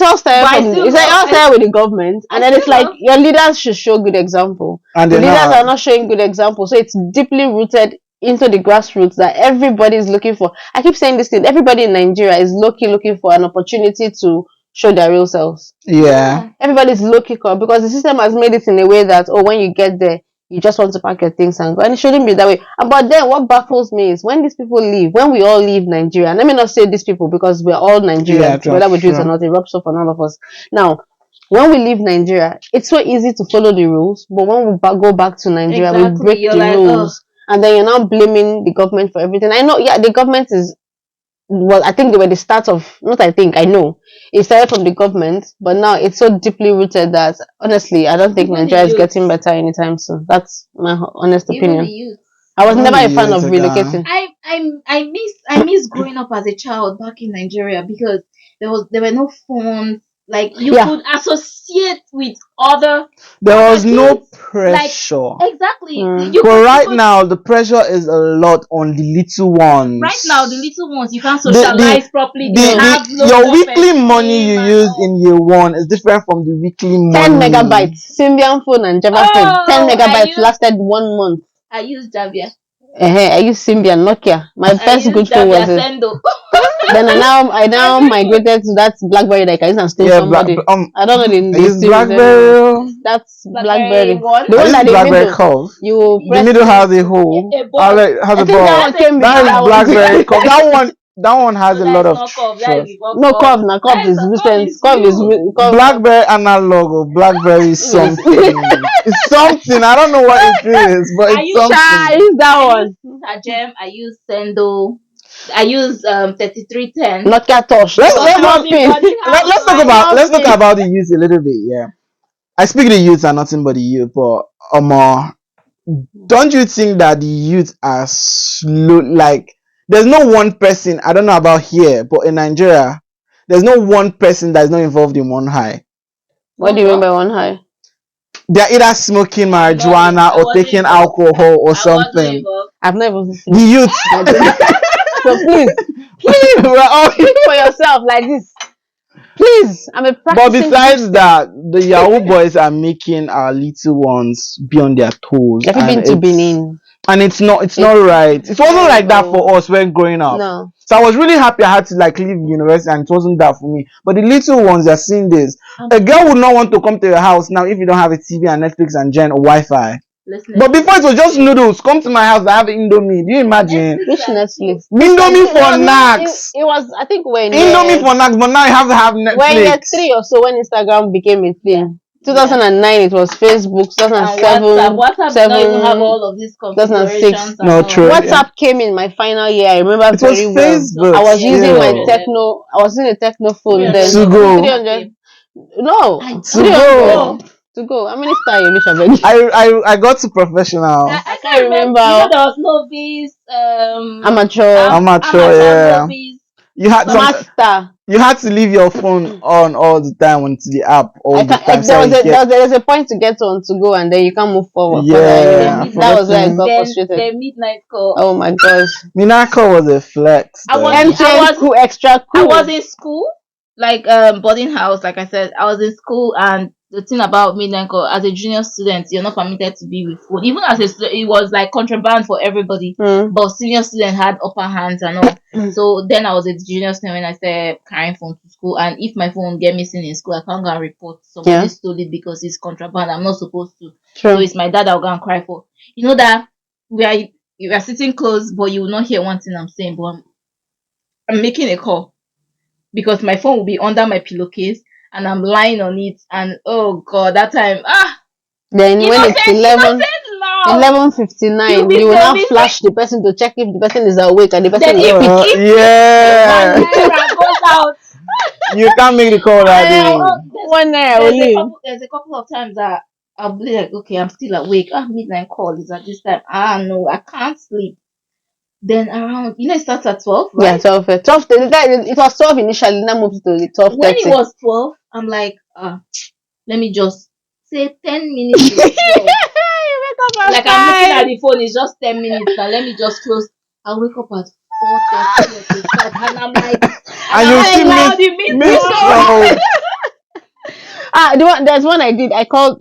Speaker 1: all started
Speaker 3: But I
Speaker 1: from
Speaker 3: still
Speaker 1: it all
Speaker 3: love-
Speaker 1: started with the government,
Speaker 3: I
Speaker 1: and then it's
Speaker 3: still
Speaker 1: like
Speaker 3: love-
Speaker 1: your leaders should show good example.
Speaker 2: And
Speaker 1: The
Speaker 2: they're
Speaker 1: leaders
Speaker 2: not.
Speaker 1: are not showing good example, so it's deeply rooted into the grassroots that everybody is looking for. I keep saying this thing: everybody in Nigeria is looking for an opportunity to show their real selves.
Speaker 2: Yeah.
Speaker 1: Everybody's looking for, because the system has made it in a way that when you get there, you just want to pack your things and go, and it shouldn't be that way. But then what baffles me is when these people leave, when we all leave Nigeria, and let me not say these people because we're all Nigerians,
Speaker 2: Yeah,
Speaker 1: whether we do it
Speaker 2: sure.
Speaker 1: or not, it rubs off on all of us. Now, when we leave Nigeria, it's so easy to follow the rules, but when we go back to Nigeria, we
Speaker 3: Exactly,
Speaker 1: break
Speaker 3: you're
Speaker 1: the
Speaker 3: like,
Speaker 1: rules, and then you're now blaming the government for everything. I know, yeah, the government is, well, I think they were the start of, not I think, I know. It started from the government, but now it's so deeply rooted that, honestly, I don't think
Speaker 3: Even the
Speaker 1: Nigeria is
Speaker 3: youth.
Speaker 1: getting better anytime soon. That's my honest
Speaker 3: Even the
Speaker 1: opinion.
Speaker 3: youth.
Speaker 1: I was
Speaker 2: Even
Speaker 1: never
Speaker 2: the
Speaker 1: a fan of
Speaker 2: youth,
Speaker 1: relocating.
Speaker 3: I miss growing up as a child back in Nigeria, because there were no phones. Like you
Speaker 1: Yeah.
Speaker 3: could associate with other.
Speaker 2: There
Speaker 3: other
Speaker 2: was no
Speaker 3: kids.
Speaker 2: pressure.
Speaker 3: Exactly.
Speaker 1: Mm.
Speaker 3: You
Speaker 2: But
Speaker 3: could-
Speaker 2: right
Speaker 3: you could-
Speaker 2: now, the pressure is a lot on the little ones.
Speaker 3: right now, the little ones, you can't
Speaker 2: The-
Speaker 3: socialize properly. They have loads
Speaker 2: your
Speaker 3: of
Speaker 2: weekly money you
Speaker 3: esteem and
Speaker 2: use
Speaker 3: all.
Speaker 2: in year one is different from the weekly
Speaker 1: 10
Speaker 2: money.
Speaker 1: megabytes. Symbian phone and Java phone.
Speaker 3: Oh,
Speaker 1: 10
Speaker 3: I
Speaker 1: megabytes
Speaker 3: use-
Speaker 1: lasted 1 month.
Speaker 3: I use Javia.
Speaker 1: I use Symbian, Nokia. My
Speaker 3: I
Speaker 1: first
Speaker 3: use
Speaker 1: good phone
Speaker 3: Javia
Speaker 1: was it.
Speaker 3: Sendo.
Speaker 1: Then I now migrated to that BlackBerry that I can use and steal somebody. I don't know the
Speaker 2: I use
Speaker 1: series anymore.
Speaker 2: BlackBerry.
Speaker 1: That's
Speaker 3: BlackBerry
Speaker 1: BlackBerry.
Speaker 3: one.
Speaker 1: The
Speaker 2: I
Speaker 1: one
Speaker 2: use
Speaker 1: that the
Speaker 2: BlackBerry
Speaker 1: middle,
Speaker 2: Curve.
Speaker 1: you
Speaker 2: The
Speaker 1: press
Speaker 2: middle
Speaker 1: it.
Speaker 2: has a hole.
Speaker 3: A ball.
Speaker 2: Has
Speaker 1: I
Speaker 2: a
Speaker 1: think
Speaker 2: ball.
Speaker 1: that one came with
Speaker 2: That
Speaker 1: that
Speaker 2: is
Speaker 1: one.
Speaker 2: BlackBerry Curve. That one has a lot of trust.
Speaker 1: No, Curve, now Curve is recent. Curve is Curve.
Speaker 2: BlackBerry analog or BlackBerry something. It's something. I don't know what it is, but
Speaker 3: Are
Speaker 2: it's
Speaker 3: you
Speaker 2: something.
Speaker 1: I use that one.
Speaker 3: Tajem, I use Sendo. I use 3310.
Speaker 1: Nokia Touch.
Speaker 2: Let's
Speaker 1: One pin.
Speaker 2: let's talk about the youth a little bit. Yeah, I speak the youth are nothing but the youth, but don't you think that the youth are slow? Like, there's no one person. I don't know about here, but in Nigeria, there's no one person that is not involved in one high.
Speaker 1: What do you mean by one high?
Speaker 2: They're either smoking marijuana or taking alcohol or something.
Speaker 1: I've never seen
Speaker 2: The youth.
Speaker 1: So please,
Speaker 2: We're all
Speaker 1: speak for yourself like this. Please, I'm a
Speaker 2: But
Speaker 1: practicing
Speaker 2: besides
Speaker 1: Christian.
Speaker 2: that, the Yahoo boys are making our little ones be on their toes.
Speaker 1: Have you been to Benin?
Speaker 2: And it's not right. It wasn't like that
Speaker 1: terrible.
Speaker 2: for us when growing up.
Speaker 1: No.
Speaker 2: So I was really happy I had to like leave university, and it wasn't that for me. But the little ones are seeing this. A girl would not want to come to your house now if you don't have a TV and Netflix and Gen or Wi-Fi. But before it was just noodles. Come to my house, I have Indomie. Do you imagine?
Speaker 1: Which Netflix?
Speaker 2: Indomie for
Speaker 1: No,
Speaker 2: knacks.
Speaker 1: It was, I think, when
Speaker 2: Indomie for knacks, but now you have to have Netflix.
Speaker 1: when you're 3 or so, when Instagram became a thing. 2009 it was Facebook.
Speaker 3: And
Speaker 1: 2007
Speaker 3: WhatsApp did not even have all of these
Speaker 1: 2006.
Speaker 3: configurations.
Speaker 2: No,
Speaker 3: and all.
Speaker 2: true.
Speaker 1: WhatsApp came in my final year. I remember
Speaker 2: It was
Speaker 1: very well.
Speaker 2: Facebook.
Speaker 1: I was using my
Speaker 2: still.
Speaker 1: techno. I was using a techno phone then.
Speaker 2: To go.
Speaker 1: 300. No,
Speaker 3: I-
Speaker 1: 300 to go. How many stars you reach already?
Speaker 2: I got to professional.
Speaker 3: I can't remember. You know, there was novice,
Speaker 2: Amateur, yeah.
Speaker 3: novice.
Speaker 2: You had
Speaker 1: Master.
Speaker 2: you had to leave your phone on all the time onto the app all the time.
Speaker 1: There was a point to get on to go and then you can't move forward.
Speaker 2: Yeah,
Speaker 1: that was where I got
Speaker 3: Then
Speaker 1: frustrated.
Speaker 3: the midnight call.
Speaker 1: Oh my gosh.
Speaker 2: Minako was a flex.
Speaker 3: I was-
Speaker 2: then.
Speaker 1: MTN cool, extra cool.
Speaker 3: I was in school, like boarding house, like I said. I was in school, and the thing about midnight call, as a junior student, you're not permitted to be with phone. Even as a student, it was like contraband for everybody. But senior student had upper hands and all. So then I was a junior student when I started carrying phone to school. And if my phone get missing in school, I can't go and report somebody stole it because it's contraband. I'm not supposed to.
Speaker 1: True.
Speaker 3: So it's my dad I'll go and cry for. You know that you are sitting close, but you will not hear one thing I'm saying. But I'm making a call because my phone will be under my pillowcase and I'm lying on it. And oh god, that time
Speaker 1: then when it's 11:59,
Speaker 3: You'll be
Speaker 1: you will now
Speaker 3: so
Speaker 1: flash the person to check if the person is awake and the person
Speaker 3: Then
Speaker 1: is
Speaker 3: if
Speaker 2: yeah.
Speaker 3: 1 naira goes out,
Speaker 2: You can't make the call that day.
Speaker 3: there's a couple of times that I'll be like, okay, I'm still awake. Midnight call is at this time. No, I can't sleep. Then around, it starts at 12, right?
Speaker 1: Yeah, 12. It was 12 initially, now moved to 12:30.
Speaker 3: When it was 12, I'm like, let me just say 10 minutes to 12. Like I'm looking at the phone, it's just 10 minutes now. Let me just close. I'll wake up at 4:30 and I'm like,
Speaker 2: And you miss call.
Speaker 1: There's one I did.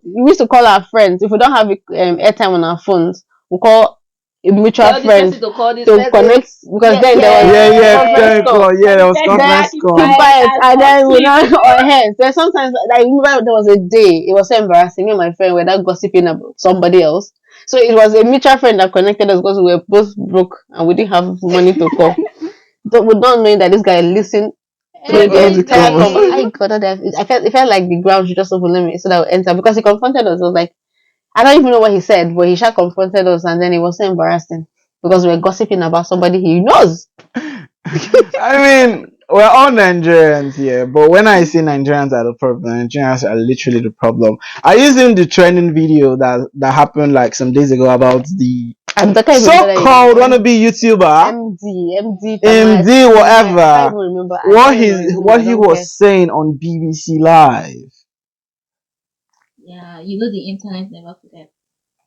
Speaker 1: We used to call our friends. If we don't have airtime on our phones, we call a mutual friend
Speaker 3: to
Speaker 1: connect because then there was
Speaker 2: conference call.
Speaker 1: And then we now on hands. Then sometimes I remember there was a day, it was so embarrassing. Me and my friend were that gossiping about somebody else. So it was a mutual friend that connected us because we were both broke and we didn't have money to call. But we don't know that this guy listened to the entire conversation. It felt like the ground should just open me so that I would enter because he confronted us. It was like, I don't even know what he said, but he sure confronted us and then it was so embarrassing because we were gossiping about somebody he knows.
Speaker 2: I mean, we're all Nigerians here, but when I say Nigerians are the problem, Nigerians are literally the problem. I using the trending video that happened like some days ago about the so-called wannabe YouTuber MD, whatever.
Speaker 1: I can't remember.
Speaker 2: What he was saying on BBC Live.
Speaker 3: Yeah, the internet never forgets.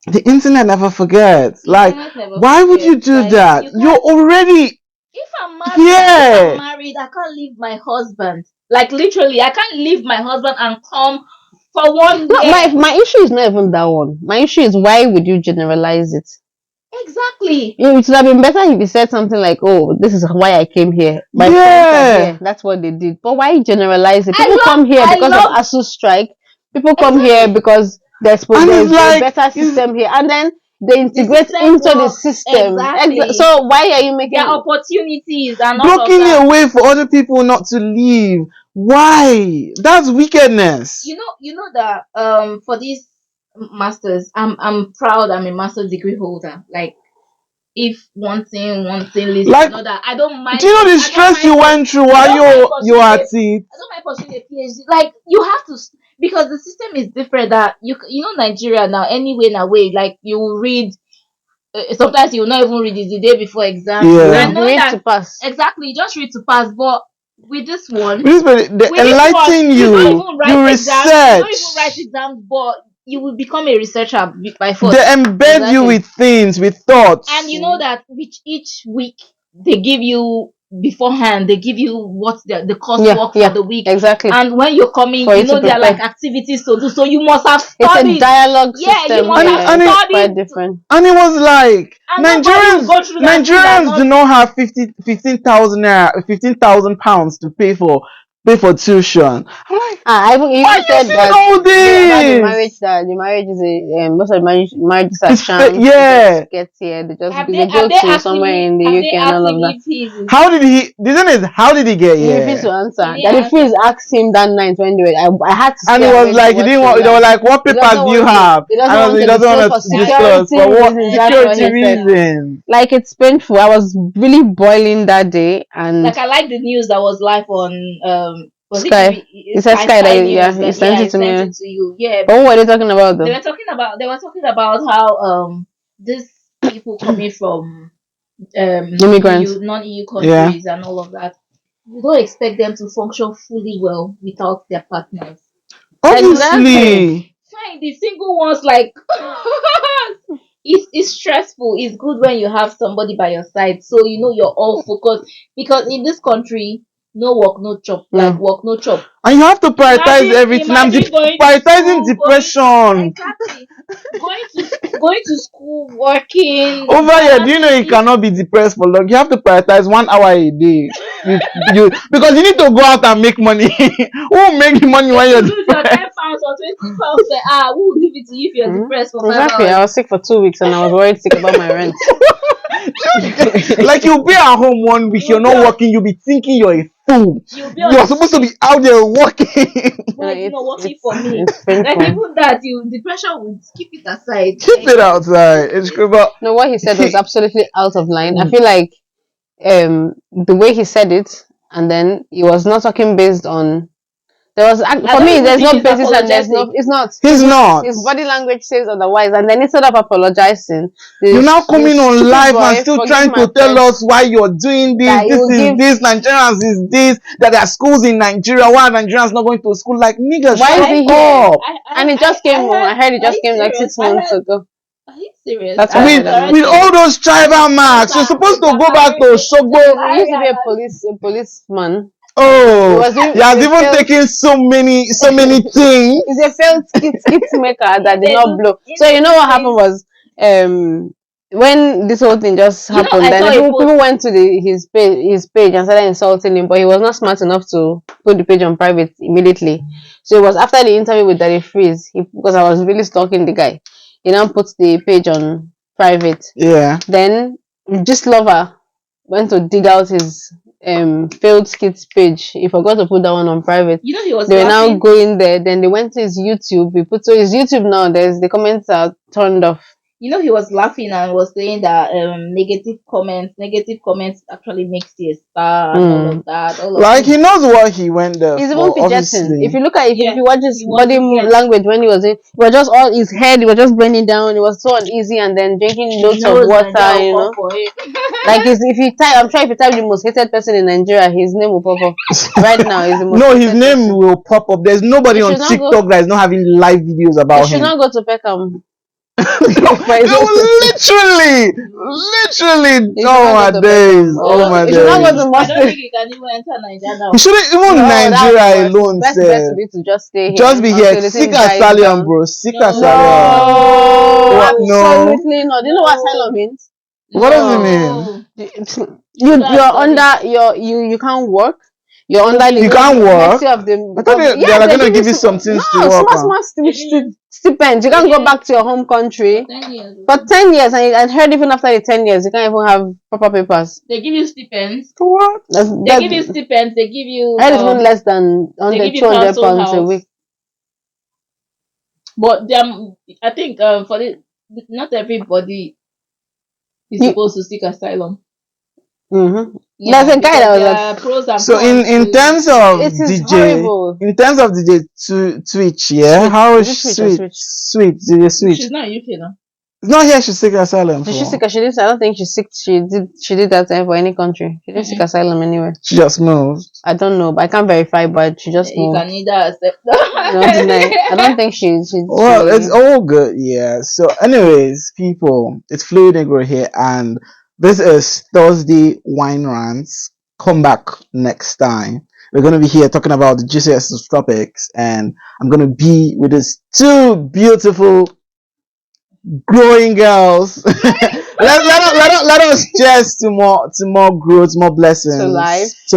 Speaker 2: The internet never forgets. Why would you do that? You're already.
Speaker 3: If I'm married, I can't leave my husband. Like literally, I can't leave my husband and come for 1 year.
Speaker 1: My issue is not even that one. My issue is why would you generalize it?
Speaker 3: Exactly.
Speaker 1: It would have been better if you said something like, "Oh, this is why I came here." My friends are here. That's what they did. But why generalize it? People come here because of ASU strike. People come here because there's a better system here, and then they integrate into the system.
Speaker 3: Exactly.
Speaker 1: So why are you making
Speaker 3: opportunities and
Speaker 2: blocking a way for other people not to leave? Why? That's wickedness.
Speaker 3: You know that for these masters, I'm proud I'm a master's degree holder. Like if one thing leads to another, I don't mind.
Speaker 2: Do you know the stress you went through while you are at it?
Speaker 3: I don't mind pursuing a PhD. Like you have to, because the system is different. That you know Nigeria now. Anyway, in a way, like you will read. Sometimes you will not even read it the day before exam.
Speaker 1: Yeah. Read to pass.
Speaker 3: Exactly, just read to pass. But with this one,
Speaker 2: they enlighten you. You research.
Speaker 3: You don't even write exams, but you will become a researcher by force.
Speaker 2: They embed you with things, with thoughts.
Speaker 3: And you know that each week they give you beforehand, they give you what the coursework for the week.
Speaker 1: Exactly.
Speaker 3: And when you're coming, there are like activities to do. So you must have studied.
Speaker 1: It's a dialogue system.
Speaker 3: Yeah, you must have studied.
Speaker 1: Quite different.
Speaker 2: And it was like Nigerians do not have 15,000 pounds to pay for tuition. I'm like,
Speaker 1: I even said that
Speaker 2: all this?
Speaker 1: the marriage is a most of the marriages are
Speaker 2: It's
Speaker 1: sham.
Speaker 2: yeah.
Speaker 1: Just get here.
Speaker 3: Have
Speaker 1: They
Speaker 3: have
Speaker 1: go
Speaker 3: they
Speaker 1: to
Speaker 3: asked him?
Speaker 1: somewhere in the
Speaker 3: Have
Speaker 1: UK
Speaker 3: they
Speaker 1: and
Speaker 3: asked
Speaker 1: all
Speaker 3: him
Speaker 1: of that.
Speaker 3: if he's?
Speaker 2: How did he? The thing is, how did he get
Speaker 1: He refused to
Speaker 2: here?
Speaker 1: answer.
Speaker 3: He didn't
Speaker 1: Daddy
Speaker 3: answer.
Speaker 1: Freeze asked him that night when I had to
Speaker 2: And
Speaker 1: stay
Speaker 2: he was
Speaker 1: awake
Speaker 2: like,
Speaker 1: to
Speaker 2: he
Speaker 1: watch
Speaker 2: didn't
Speaker 1: the
Speaker 2: want. They were
Speaker 1: live.
Speaker 2: like, what
Speaker 1: He
Speaker 2: papers
Speaker 1: doesn't
Speaker 2: do you
Speaker 1: want to.
Speaker 2: have?
Speaker 1: He doesn't
Speaker 2: And
Speaker 1: want
Speaker 2: he
Speaker 1: to
Speaker 2: doesn't
Speaker 1: disclose
Speaker 2: want
Speaker 1: for
Speaker 2: to disclose
Speaker 1: security
Speaker 2: for what
Speaker 1: reasons. That's what
Speaker 2: security
Speaker 1: he said.
Speaker 2: reasons.
Speaker 1: Like it's painful. I was really boiling that day, and
Speaker 3: Like I like the news that was live on was it
Speaker 1: Sky.
Speaker 3: TV?
Speaker 1: He said Sky that
Speaker 3: Sky
Speaker 1: yeah,
Speaker 3: News
Speaker 1: he
Speaker 3: that
Speaker 1: sent
Speaker 3: yeah,
Speaker 1: it
Speaker 3: I
Speaker 1: to
Speaker 3: sent
Speaker 1: me.
Speaker 3: it to you. Yeah,
Speaker 1: But what were they talking about
Speaker 3: they
Speaker 1: though?
Speaker 3: were talking about how these people coming from
Speaker 1: Immigrants.
Speaker 3: non-EU
Speaker 2: Yeah.
Speaker 3: countries and all of that, you don't expect them to function fully well without their partners.
Speaker 1: Exactly.
Speaker 2: Obviously.
Speaker 3: Fine, the single ones like it's stressful. It's good when you have somebody by your side, so you know you're all focused. Because in this country, no work, no chop. Like
Speaker 1: No.
Speaker 3: work, no chop.
Speaker 2: And you have to prioritize everything. I'm
Speaker 3: Imagine going to
Speaker 2: prioritizing
Speaker 3: school,
Speaker 2: depression.
Speaker 3: exactly going to school, working,
Speaker 2: Over here, do you know you
Speaker 3: balancing.
Speaker 2: cannot be depressed for long? You have to prioritize 1 hour a day. You because you need to go out and make money. Who will make the money when
Speaker 3: If
Speaker 2: you're
Speaker 3: you lose your
Speaker 2: depressed?
Speaker 3: 10 pounds or 20 pounds, who will give it to you if you're depressed for 5
Speaker 1: Exactly. I
Speaker 3: hours?
Speaker 1: was sick for 2 weeks and I was worried sick about my rent.
Speaker 2: Like you'll be at home 1 week, you're not working, you'll be thinking you're a fool.
Speaker 3: You'll be on
Speaker 2: You're
Speaker 3: the
Speaker 2: supposed to be
Speaker 3: street.
Speaker 2: out there working.
Speaker 3: Why is it not working for me?
Speaker 1: It's
Speaker 3: Like
Speaker 1: painful.
Speaker 3: even that, you depression would keep it aside.
Speaker 2: Keep it outside. It's good, but
Speaker 1: No, what he said was absolutely out of line. I feel like the way he said it, and then he was not talking based on. There was
Speaker 3: I
Speaker 1: for
Speaker 3: don't
Speaker 1: me.
Speaker 3: even
Speaker 1: There's
Speaker 3: think
Speaker 1: no
Speaker 3: he's
Speaker 1: basis and there's no.
Speaker 3: apologetic.
Speaker 1: It's not.
Speaker 2: he's not.
Speaker 1: His body language says otherwise, and then instead of apologizing,
Speaker 2: You're now coming on
Speaker 1: stupid
Speaker 2: live
Speaker 1: boy
Speaker 2: and still
Speaker 1: forgive
Speaker 2: trying
Speaker 1: my
Speaker 2: to tell
Speaker 1: friend
Speaker 2: us why you're doing this.
Speaker 1: that he
Speaker 2: This
Speaker 1: will
Speaker 2: is
Speaker 1: give.
Speaker 2: this. Nigerians is this. That there are schools in Nigeria. Why are Nigerians not going to school? Like niggas,
Speaker 1: Why is
Speaker 2: shut
Speaker 1: he here?
Speaker 2: up.
Speaker 1: And it just came. I heard it
Speaker 3: Are
Speaker 1: just
Speaker 3: you
Speaker 1: came like
Speaker 3: serious?
Speaker 1: 6 months ago.
Speaker 3: Are you serious?
Speaker 1: That's
Speaker 3: I
Speaker 1: why I
Speaker 3: heard
Speaker 1: heard
Speaker 2: With
Speaker 1: about
Speaker 2: with
Speaker 1: it.
Speaker 2: all those tribal marks, you're supposed to go back to Shogbo.
Speaker 1: He used to be a policeman. He
Speaker 2: Oh,
Speaker 1: was doing.
Speaker 2: he has
Speaker 1: He's a
Speaker 2: even
Speaker 1: failed.
Speaker 2: taken so many things.
Speaker 1: He's a failed skit maker that did
Speaker 3: They
Speaker 1: not
Speaker 3: do-
Speaker 1: blow.
Speaker 3: you
Speaker 1: So
Speaker 3: know
Speaker 1: you know
Speaker 3: these
Speaker 1: what happened was when this whole thing just
Speaker 3: You know,
Speaker 1: happened,
Speaker 3: I
Speaker 1: then
Speaker 3: saw a
Speaker 1: people
Speaker 3: post.
Speaker 1: went to his page and started insulting him, but he was not smart enough to put the page on private immediately. So it was after the interview with Daddy Freeze, because I was really stalking the guy. He now puts the page on private.
Speaker 2: Yeah.
Speaker 1: Then this lover went to dig out his failed skits page. He forgot to put that one on private.
Speaker 3: You know, he was
Speaker 1: They were now
Speaker 3: laughing.
Speaker 1: going there. Then they went to his YouTube. We put so his YouTube now. There's the comments are turned off.
Speaker 3: You know, he was laughing and was saying that negative comments actually makes you a star and all of that. All of
Speaker 2: Like
Speaker 3: that.
Speaker 2: he knows what he went there
Speaker 1: He's
Speaker 2: for.
Speaker 1: even fidgeting.
Speaker 2: Obviously.
Speaker 1: If you look at if
Speaker 3: Yeah,
Speaker 1: you watch his
Speaker 3: he was,
Speaker 1: body
Speaker 3: yes.
Speaker 1: language when he was in, it was just all his head. He was just bending down. It was so uneasy, and then drinking loads of
Speaker 3: knows
Speaker 1: water.
Speaker 3: Nigeria
Speaker 1: You
Speaker 3: will
Speaker 1: know,
Speaker 3: come for it.
Speaker 1: like if you type, I'm sure if you type the most hated person in Nigeria, his name will pop up. Right now, he's the most.
Speaker 2: No, his
Speaker 1: hated
Speaker 2: name
Speaker 1: person.
Speaker 2: will pop up. There's nobody
Speaker 1: You
Speaker 2: on
Speaker 1: should not
Speaker 2: TikTok that is not having live videos
Speaker 1: You
Speaker 2: about
Speaker 1: should
Speaker 2: him.
Speaker 1: not go to Peckham.
Speaker 2: Literally,
Speaker 1: You
Speaker 2: oh
Speaker 1: should
Speaker 2: my
Speaker 1: not go to
Speaker 2: days,
Speaker 1: Peckham.
Speaker 2: oh my
Speaker 1: You should not go
Speaker 2: days.
Speaker 1: to
Speaker 3: I don't
Speaker 1: Mustard.
Speaker 3: think you can even enter Nigeria now.
Speaker 2: You shouldn't even
Speaker 1: No,
Speaker 2: Nigeria alone
Speaker 1: best
Speaker 2: say.
Speaker 1: to be to just stay here.
Speaker 2: Just be here,
Speaker 1: until the thing
Speaker 2: seek
Speaker 1: dies
Speaker 2: asylum,
Speaker 1: down.
Speaker 2: bro. Seek
Speaker 3: No.
Speaker 2: asylum.
Speaker 1: No,
Speaker 2: What? No.
Speaker 1: absolutely not. Do you know what asylum means?
Speaker 2: What does it
Speaker 3: No.
Speaker 2: mean?
Speaker 1: You're under you can't work. You're under the
Speaker 2: You can't work?
Speaker 1: mercy of the
Speaker 2: I thought they are gonna give you some things to work on.
Speaker 1: small stipend. You can't go back to your home country
Speaker 3: 10 years.
Speaker 1: for 10 years, and I heard even after the 10 years, you can't even have proper papers.
Speaker 3: They give you stipends.
Speaker 2: What?
Speaker 3: They give you stipends. They give you.
Speaker 1: I heard it's even less than
Speaker 3: they
Speaker 1: under
Speaker 3: give you
Speaker 1: 200
Speaker 3: council
Speaker 1: pounds a
Speaker 3: house.
Speaker 1: week.
Speaker 3: But I think for the not everybody is
Speaker 1: You-
Speaker 3: supposed to seek asylum.
Speaker 1: Mm-hmm.
Speaker 3: Yeah,
Speaker 1: There's a guy that was
Speaker 3: there
Speaker 1: like,
Speaker 3: are pros and
Speaker 2: So
Speaker 3: cons
Speaker 2: in
Speaker 3: to-
Speaker 2: terms of
Speaker 1: it is
Speaker 2: DJ,
Speaker 1: horrible.
Speaker 2: in terms of DJ Twitch, yeah,
Speaker 1: Switch.
Speaker 2: how
Speaker 1: Is
Speaker 2: is
Speaker 1: it Switch or
Speaker 2: Sweet?
Speaker 1: Switch?
Speaker 2: Sweet, DJ Sweet.
Speaker 3: she's not in UK now.
Speaker 2: It's not here. She's seeking asylum
Speaker 1: Did she
Speaker 2: for.
Speaker 1: seek? She didn't. I don't think she seek. She did that for any country. She didn't seek asylum anywhere.
Speaker 2: She just moved.
Speaker 1: I don't know, but I can't verify. But she just
Speaker 3: You
Speaker 1: moved.
Speaker 3: can either accept.
Speaker 1: No, deny. I don't think she.
Speaker 2: Well, it's all good, yeah. So, anyways, people, it's Fluid Negro here, and this is Thursday Wine Rants. Come back next time. We're gonna be here talking about the juiciest of topics, and I'm gonna be with these two beautiful growing girls. let us cheers to more growth, more blessings,
Speaker 1: To life.
Speaker 2: to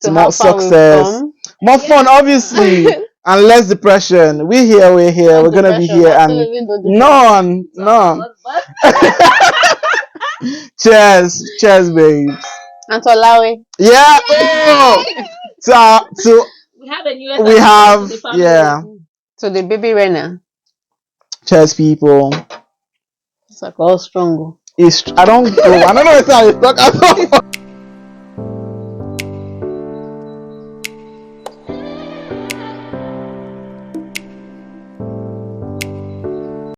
Speaker 1: to
Speaker 2: more
Speaker 1: how far we've
Speaker 2: success,
Speaker 1: come.
Speaker 2: more fun, obviously. and less depression. We're here. We're gonna be here, and none. Cheers, babes.
Speaker 1: And to Lawe.
Speaker 2: Yeah. Oh. So
Speaker 3: We have a new
Speaker 2: we have yeah.
Speaker 1: So the baby Rena.
Speaker 2: Cheers, people.
Speaker 1: It's like all strong.
Speaker 2: I don't know. I don't know if I talk.